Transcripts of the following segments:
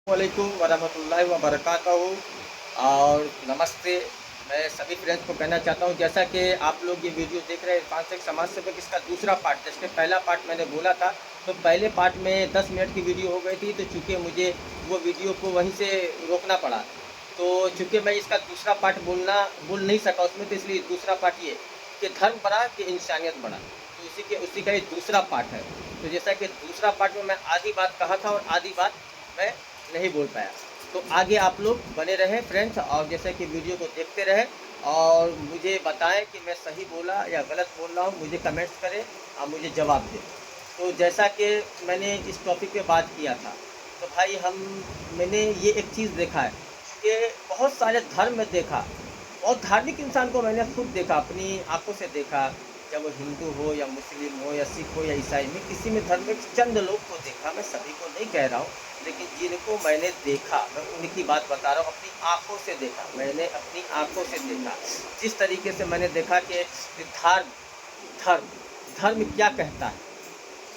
वालेकुम वरहमतुल्लाहि वबरकातुहू और नमस्ते। मैं सभी फ्रेंड्स को कहना चाहता हूँ, जैसा कि आप लोग ये वीडियो देख रहे हैं मानसिक समाज सेवक, इसका दूसरा पार्ट। जैसे पहला पार्ट मैंने बोला था, तो पहले पार्ट में 10 मिनट की वीडियो हो गई थी, तो चूँकि मुझे वो वीडियो को वहीं से रोकना पड़ा, तो चूँकि मैं इसका दूसरा पार्ट बोल नहीं सका उसमें, तो इसलिए दूसरा पार्ट ये कि धर्म बढ़ा कि इंसानियत बढ़ा, तो उसी का ये दूसरा पार्ट है। तो जैसा कि दूसरा पार्ट में मैं आधी बात कहा था और आधी बात मैं नहीं बोल पाया, तो आगे आप लोग बने रहें फ्रेंड्स, और जैसे कि वीडियो को देखते रहें और मुझे बताएं कि मैं सही बोला या गलत बोल रहा हूँ। मुझे कमेंट्स करें और मुझे जवाब दें। तो जैसा कि मैंने इस टॉपिक पे बात किया था, तो भाई मैंने ये एक चीज़ देखा है कि बहुत सारे धर्म में देखा, और धार्मिक इंसान को मैंने खुद देखा, अपनी आंखों से देखा। चाहे वो हिंदू हो या मुस्लिम हो या सिख हो या ईसाई, में किसी में धर्म में चंद लोग को देखा, मैं सभी को नहीं कह रहा हूँ, लेकिन जिनको मैंने देखा मैं उनकी बात बता रहा हूँ। अपनी आंखों से देखा, मैंने अपनी आंखों से देखा। जिस तरीके से मैंने देखा कि धर्म धर्म धर्म क्या कहता है।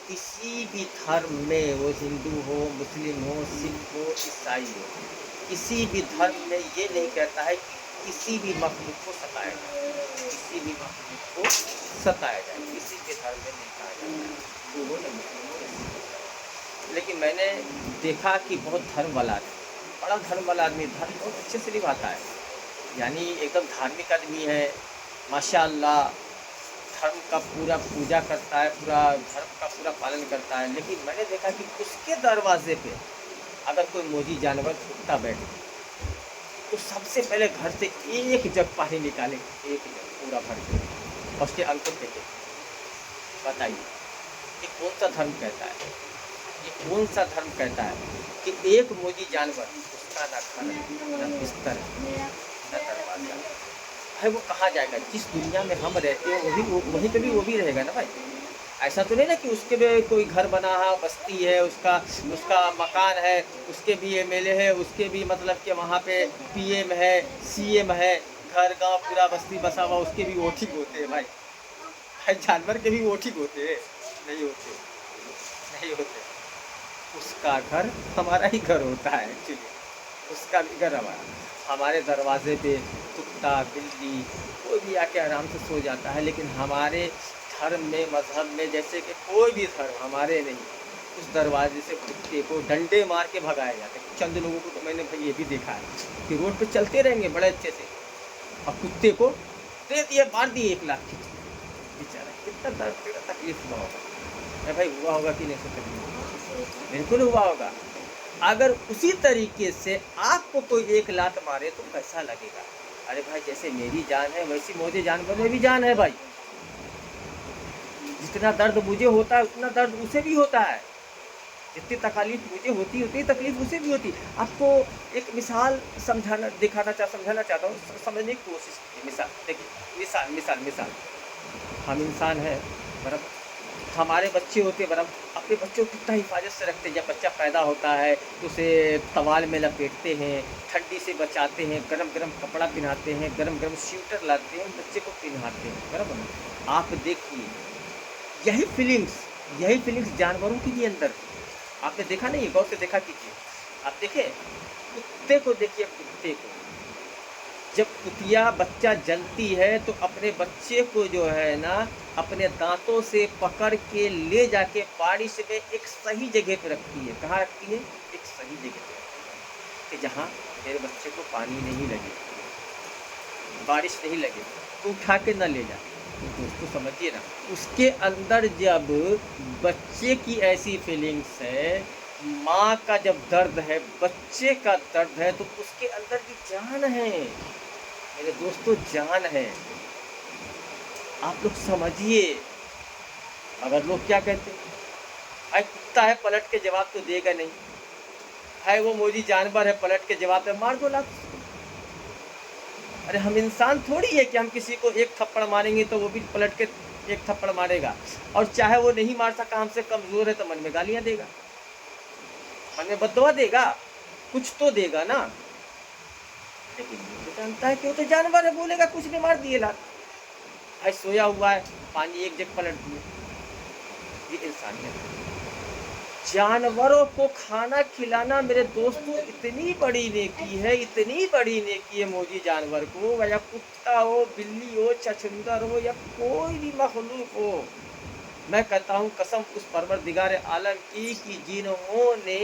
किसी भी धर्म में, वो हिंदू हो, मुस्लिम हो, सिख हो, ईसाई हो, किसी भी धर्म में ये नहीं कहता है कि किसी भी मखलूक को सताया जाए, किसी भी मखलूक को सताया जाए। किसी के धर्म में नहीं कहा जाता है, हिंदू हो या मुस्लिम हो या सिख हो। लेकिन मैंने देखा कि बहुत धर्म वाला आदमी, बड़ा धर्म वाला आदमी, धर्म बहुत अच्छे से निभाता है, यानी एकदम धार्मिक आदमी है, माशाअल्लाह। धर्म का पूरा पूजा करता है, पूरा धर्म का पूरा पालन करता है। लेकिन मैंने देखा कि उसके दरवाजे पे अगर कोई मोजी जानवर कुत्ता बैठे, तो सबसे पहले घर से एक जग पानी निकाले, एक जग पूरा भर के, और उसके अंक फेंके। बताइए, ये कौन सा धर्म कहता है? ये कौन सा धर्म कहता है कि एक मोजी जानवर, उसका ना घर, ना बिस्तर, ना दरवाजा, भाई वो कहाँ जाएगा? जिस दुनिया में हम रहते हैं वहीं पे भी वो भी रहेगा ना भाई। ऐसा तो नहीं ना कि उसके भी कोई घर बना है, बस्ती है, उसका उसका मकान है, उसके भी एमएलए है, उसके भी मतलब कि वहाँ पे पीएम है, सीएम है, घर गांव पूरा बस्ती बसा हुआ, उसके भी वोटिंग होते हैं भाई। भाई जानवर के भी वोटिंग होते हैं? नहीं होते, नहीं होते। उसका घर हमारा ही घर होता है एक्चुअली, उसका भी घर हमारा। हमारे दरवाजे पे कुत्ता बिल्ली कोई भी आके आराम से सो जाता है, लेकिन हमारे धर्म में, मजहब में, जैसे कि कोई भी धर्म हमारे नहीं, उस दरवाजे से कुत्ते को डंडे मार के भगाया जाता है। चंद लोगों को तो मैंने भाई ये भी देखा है कि रोड पे चलते रहेंगे बड़े अच्छे से, और कुत्ते को दे दिए, मार दिए 1 लाख खींच के। बेचारा कितना दर्द, तकलीफ हुआ होगा। अरे भाई हुआ होगा कि नहीं? सो तकलीफ बिल्कुल हुआ होगा। अगर उसी तरीके से आपको कोई 1 लात मारे तो कैसा लगेगा? अरे भाई, जैसे मेरी जान है वैसी मोजे जानवर में भी जान है भाई। जितना दर्द मुझे होता है उतना दर्द उसे भी होता है। जितनी तकलीफ मुझे होती है उतनी तकलीफ उसे भी होती है। आपको एक मिसाल समझाना चाहता हूँ, समझने की कोशिश कीजिए। मिसाल देखिए, मिसाल मिसाल मिसाल हम इंसान हैं बराबर, हमारे बच्चे होते हैं बराबर, अपने बच्चों को कितना हिफाजत से रखते हैं। जब बच्चा पैदा होता है तो उसे तवाल में लपेटते हैं, ठंडी से बचाते हैं, गरम गरम कपड़ा पहनाते हैं, गरम गरम स्वेटर लाते हैं, बच्चे को पहनाते हैं बराबर। आप देखिए, यही फीलिंग्स यही फीलिंग्स जानवरों की भी अंदर है। आपने देखा नहीं? गौर से देखा कीजिए। आप देखे, कुत्ते को देखिए, कुत्ते को जब कुतिया बच्चा जनती है तो अपने बच्चे को जो है ना, अपने दांतों से पकड़ के ले जाके बारिश में एक सही जगह पे रखती है। कहाँ रखती है? एक सही जगह पे रखती है कि जहाँ मेरे बच्चे को पानी नहीं लगे, बारिश नहीं लगे, तो उठा के न ले जा। तो दोस्तों समझिए ना, उसके अंदर जब बच्चे की ऐसी फीलिंग्स है, माँ का जब दर्द है, बच्चे का दर्द है, तो उसके अंदर भी जान है मेरे दोस्तों, जान है। आप लोग समझिए। अगर लोग क्या कहते हैं, भाई कुत्ता है पलट के जवाब तो देगा नहीं, भाई वो मोजी जानवर है पलट के जवाब पे मार दो लात। अरे हम इंसान थोड़ी है कि हम किसी को एक थप्पड़ मारेंगे तो वो भी पलट के एक थप्पड़ मारेगा, और चाहे वो नहीं मार सका, हमसे कमजोर है, तो मन में गालियां देगा, मन में बददुआ देगा, कुछ तो देगा ना। लेकिन ये तो जानता है कि वो तो जानवर है, बोलेगा कुछ नहीं, मार दिए लात। भाई सोया हुआ है, पानी एक जग पलट दिए, ये इंसानियत है। जानवरों को खाना खिलाना मेरे दोस्तों इतनी बड़ी नेकी है, इतनी बड़ी नेकी है मोजी जानवर को, या कुत्ता हो, बिल्ली हो, छछूंदर हो, या कोई भी मखलूक हो। मैं कहता हूँ कसम उस परवरदिगार आलम की कि जिन्होंने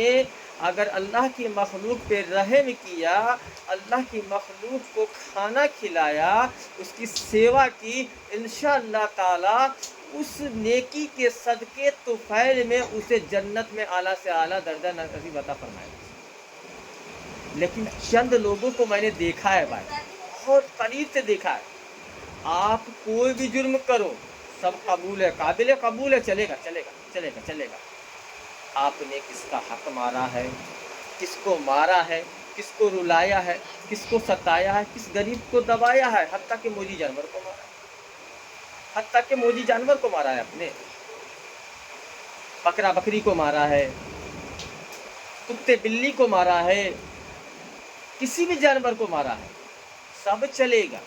अगर अल्लाह की मखलूक पे रहम किया, अल्लाह की मखलूक को खाना खिलाया, उसकी सेवा की, इंशाअल्लाह ताला उस नेकी के सदके तुफैल में उसे जन्नत में आला से आला दर्जा नसीब अता फरमाएगा। लेकिन चंद लोगों को मैंने देखा है भाई, बहुत करीब से देखा है। आप कोई भी जुर्म करो, सब कबूल है, काबिल कबूल है, चलेगा चलेगा चलेगा चलेगा। आपने किसका हक मारा है, किसको मारा है, किसको रुलाया है, किसको सताया है, किस गरीब को दबाया है, हत्ता के मोजी जानवर को मारा है, हत्ता के मोजी जानवर को मारा है आपने, बकरा बकरी को मारा है, कुत्ते बिल्ली को मारा है, किसी भी जानवर को मारा है, सब चलेगा।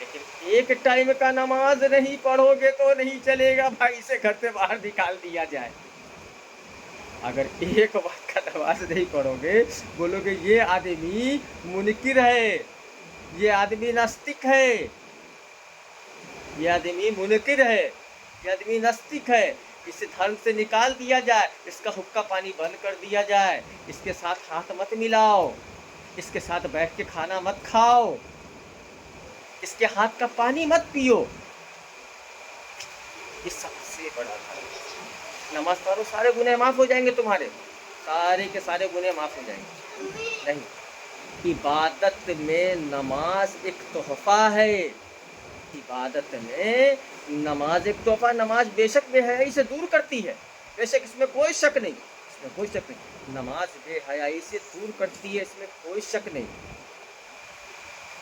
लेकिन एक टाइम का नमाज नहीं पढ़ोगे तो नहीं चलेगा भाई, इसे घर से बाहर निकाल दिया जाए। अगर एक वक्त का नमाज नहीं पढ़ोगे, बोलोगे ये आदमी मुनकिर है, ये आदमी नास्तिक है, ये आदमी मुनकिर है, ये आदमी नास्तिक है, इसे धर्म से निकाल दिया जाए, इसका हुक्का पानी बंद कर दिया जाए, इसके साथ हाथ मत मिलाओ, इसके साथ बैठ के खाना मत खाओ, इसके हाथ का पानी मत पियो। ये सबसे बड़ा धर्म। नमाज पढ़ो, सारे गुनाह माफ़ हो जाएंगे तुम्हारे, सारे के सारे गुनाह माफ़ हो जाएंगे। नहीं, इबादत में नमाज एक तोहफ़ा है, इबादत में नमाज एक तोहफ़ा। नमाज बेशक बेहयाई से दूर करती है, बेशक इसमें कोई शक नहीं, इसमें कोई शक नहीं। नमाज बेहयाई से दूर करती है, इसमें कोई शक नहीं।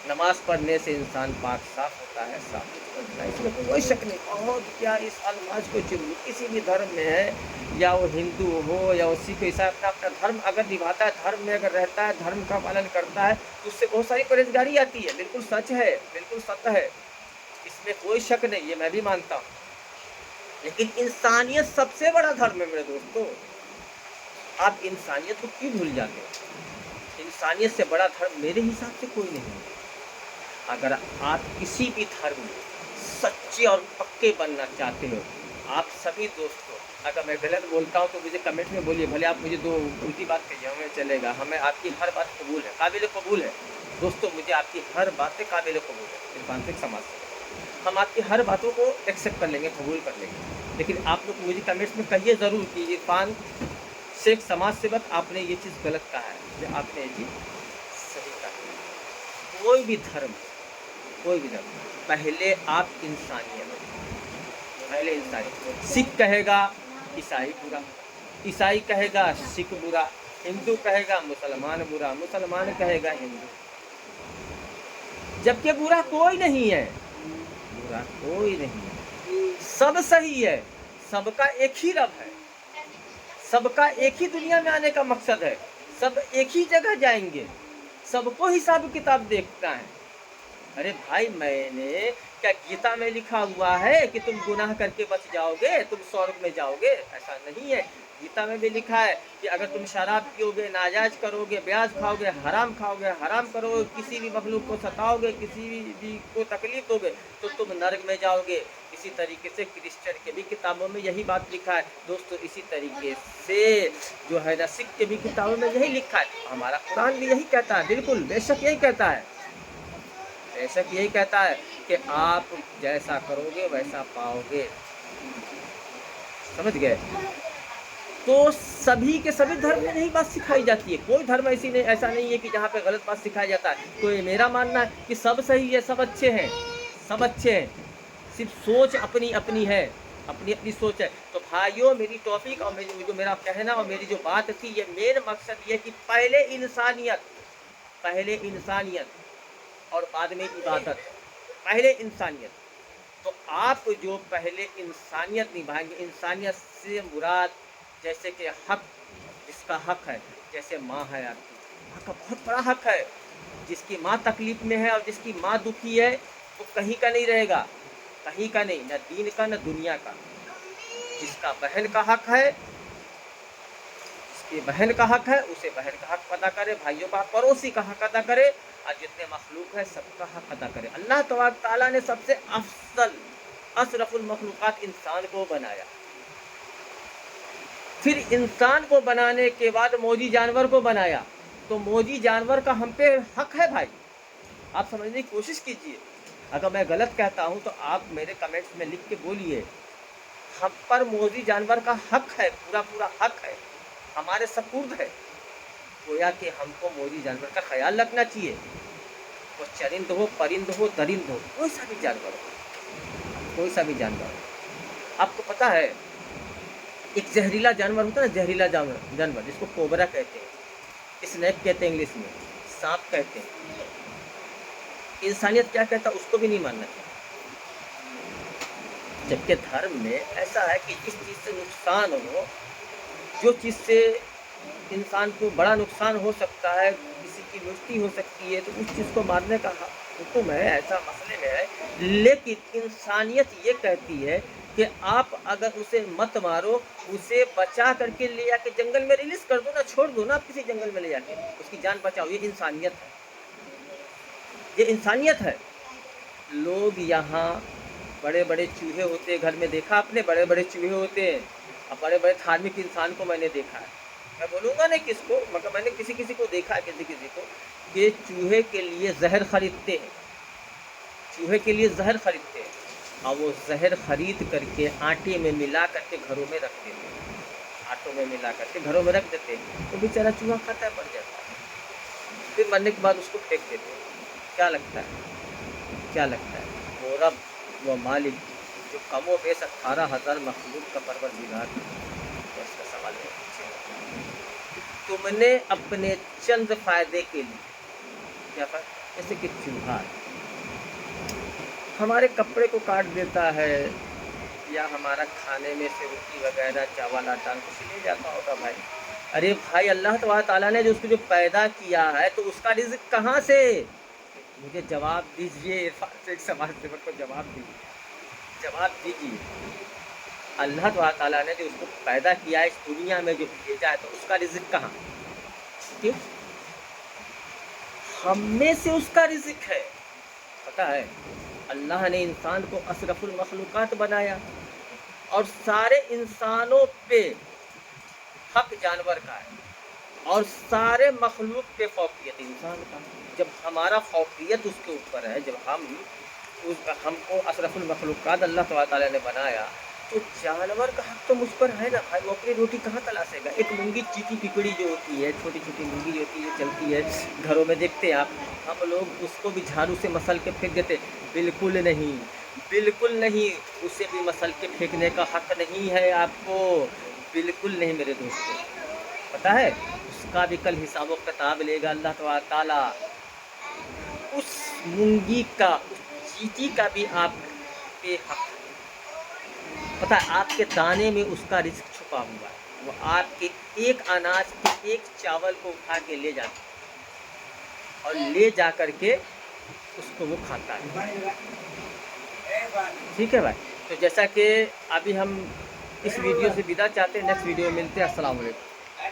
नमाज पढ़ने से इंसान पाक साफ होता है, साफ होता है, इसमें कोई शक नहीं। बहुत क्या इस अल्फाज को जरूर किसी भी धर्म में है, या वो हिंदू हो या वो सिख ईसाई, अपना अपना धर्म अगर निभाता है, धर्म में अगर रहता है, धर्म का पालन करता है, तो उससे बहुत सारी परहेजगारी आती है। बिल्कुल सच है, बिल्कुल सत्य है, इसमें कोई शक नहीं, ये मैं भी मानता हूँ। लेकिन इंसानियत सबसे बड़ा धर्म है मेरे दोस्तों। आप इंसानियत को क्यों भूल जाते हो? इंसानियत से बड़ा धर्म मेरे हिसाब से कोई नहीं है। अगर आप किसी भी धर्म में सच्चे और पक्के बनना चाहते हो, आप सभी दोस्तों, अगर मैं गलत बोलता हूँ तो मुझे कमेंट में बोलिए, भले आप मुझे दो उल्टी बात कहिए, हमें चलेगा, हमें आपकी हर बात कबूल है, काबिल कबूल है दोस्तों, मुझे आपकी हर बातें काबिल कबूल है। इरफान समाज से हम आपकी हर बातों को एक्सेप्ट कर लेंगे, कबूल कर लेंगे। लेकिन आप लोग मुझे कमेंट्स में कहिए ज़रूर कि इरफान शेख समाज सेवक, आपने ये चीज़ गलत कहा है, या आपने ये चीज़ सही कहा है। कोई भी धर्म, कोई भी धर्म, पहले आप इंसानियत, पहले इंसानियत। सिख कहेगा ईसाई बुरा, ईसाई कहेगा सिख बुरा, हिंदू कहेगा मुसलमान बुरा, मुसलमान कहेगा हिंदू, जबकि बुरा कोई नहीं है, बुरा कोई नहीं है, सब सही है, सबका एक ही रब है, सबका एक ही दुनिया में आने का मकसद है, सब एक ही जगह जाएंगे, सबको हिसाब किताब देखता है। अरे भाई, मैंने क्या गीता में लिखा हुआ है कि तुम गुनाह करके बच जाओगे, तुम स्वर्ग में जाओगे? ऐसा नहीं है। गीता में भी लिखा है कि अगर तुम शराब पियोगे, नाजायज करोगे, ब्याज खाओगे, हराम करोगे, किसी भी मखलूक को सताओगे, किसी भी को तकलीफ दोगे, तो तुम नरक में जाओगे। इसी तरीके से क्रिश्चियन के भी किताबों में यही बात लिखा है दोस्तों। इसी तरीके से जो है ना, सिख के भी किताबों में यही लिखा है, हमारा कुरान भी यही कहता है, बिल्कुल बेशक यही कहता है, बेशक यही कहता है कि आप जैसा करोगे वैसा पाओगे। समझ गए? तो सभी के सभी धर्म में यही बात सिखाई जाती है। कोई धर्म ऐसा नहीं है कि जहाँ पे गलत बात सिखाया जाता है। तो ये मेरा मानना है कि सब सही है, सब अच्छे हैं, सब अच्छे हैं, सिर्फ सोच अपनी अपनी है, अपनी अपनी सोच है। तो भाइयों, मेरी टॉपिक और जो मेरा कहना और मेरी जो बात थी, ये मेन मकसद ये कि पहले इंसानियत और बाद में इबादत। पहले इंसानियत, तो आप जो पहले इंसानियत निभाएंगे, इंसानियत से मुराद जैसे कि हक, जिसका हक है, जैसे माँ है आपकी, माँ का बहुत बड़ा हक है। जिसकी माँ तकलीफ़ में है और जिसकी माँ दुखी है, वो कहीं का नहीं रहेगा, कहीं का नहीं, न दीन का न दुनिया का। जिसका बहन का हक है, कि बहन का हक है उसे बहन का हक अदा करे, भाइयों का पड़ोसी का हक अदा करे, और जितने मखलूक है सबका हक अदा करे। अल्लाह तबारक ताला ने सबसे अफजल अशरफुल मखलूक़ात इंसान को बनाया। फिर इंसान को बनाने के बाद मौजी जानवर को बनाया, तो मौजी जानवर का हम पे हक है भाई, आप समझने की कोशिश कीजिए। अगर मैं गलत कहता हूँ तो आप मेरे कमेंट्स में लिख के बोलिए। हम पर मौजी जानवर का हक है, पूरा पूरा हक है, हमारे सपुर्द है। गोया कि हमको मौजी जानवर का ख्याल रखना चाहिए। वो चरिंद हो, परिंद हो, दरिंद हो, कोई सा भी जानवर हो, कोई सा भी जानवर हो। आपको पता है एक जहरीला जानवर होता है ना, जहरीला जानवर जिसको कोबरा कहते हैं, स्नेक कहते हैं इंग्लिश में, सांप कहते हैं। इंसानियत क्या कहता है उसको भी नहीं मानना चाहिए। जबकि धर्म में ऐसा है कि जिस चीज़ से नुकसान हो, जो चीज़ से इंसान को बड़ा नुकसान हो सकता है, किसी की मृत्यु हो सकती है, तो उस चीज़ को मारने का हुक्म है, ऐसा मसले में है। लेकिन इंसानियत ये कहती है कि आप अगर उसे मत मारो, उसे बचा करके ले जाके जंगल में रिलीज कर दो ना, छोड़ दो ना, आप किसी जंगल में ले जाके उसकी जान बचाओ। ये इंसानियत है, ये इंसानियत है। लोग यहाँ बड़े बड़े चूहे होते हैं, घर में देखा आपने, बड़े बड़े चूहे होते हैं। अब बड़े बड़े धार्मिक इंसान को मैंने देखा है, मैं बोलूँगा नहीं किसको, मगर मैंने किसी किसी को देखा है, किसी किसी को, कि चूहे के लिए जहर खरीदते हैं, चूहे के लिए जहर खरीदते हैं, और वो जहर खरीद करके आटे में मिला करके घरों में रख देते हैं, आटों में मिला करके घरों में रख देते हैं, तो बेचारा चूहा खाता है, मर जाता है। फिर मरने के बाद उसको फेंक देते हैं। क्या लगता है, क्या लगता है वो रब, वो मालिक जो कमो बेश 18,000 मखलूक का परवरदिगार है, तो इसका सवाल है तुमने अपने चंद फायदे के लिए क्या कर, जैसे कि चूहा हमारे कपड़े को काट देता है, या हमारा खाने में से रोटी वगैरह चावल आटा कुछ ले जाता होगा भाई। अरे भाई अल्लाह ताला ने जो उसको जो पैदा किया है, तो उसका रिज़्क कहाँ से, मुझे जवाब दीजिए। एक समाज सेवक को जवाब दीजिए, जवाब दीजिए। अल्लाह ताला ने जो उसको पैदा किया है, इस दुनिया में जो भेजा है, तो उसका रिज़्क कहाँ, क्यों, हम में से उसका रिज़्क है। पता है अल्लाह ने इंसान को अशरफुल मखलूक़ात बनाया, और सारे इंसानों पे हक जानवर का है, और सारे मखलूक पे फौकियत इंसान का। जब हमारा फौकियत उसके ऊपर है, जब हमको अशरफुल मखलूक़ात अल्लाह ताला ने बनाया, तो जानवर का हक तो मुझ पर है ना भाई। वो अपनी रोटी कहाँ तलाशेगा। एक मूंगी चीटी पिपड़ी जो होती है, छोटी छोटी मूंगी जो होती है, चलती है घरों में, देखते हैं आप, हम लोग उसको भी झाड़ू से मसल के फेंक देते। बिल्कुल नहीं, बिल्कुल नहीं, उसे भी मसल के फेंकने का हक नहीं है आपको, बिल्कुल नहीं मेरे दोस्तों। पता है उसका भी कल हिसाब किताब लेगा अल्लाह ताला। उस मूंगी का, उस चीटी का भी आप पे हक। पता है आपके दाने में उसका रिस्क छुपा हुआ है। वो आपके एक अनाज के एक चावल को उठा के ले जाता है, और ले जा कर के उसको वो खाता है। ठीक है भाई, तो जैसा कि अभी हम इस वीडियो से विदा चाहते हैं, नेक्स्ट वीडियो में मिलते हैं। अस्सलाम वालेकुम।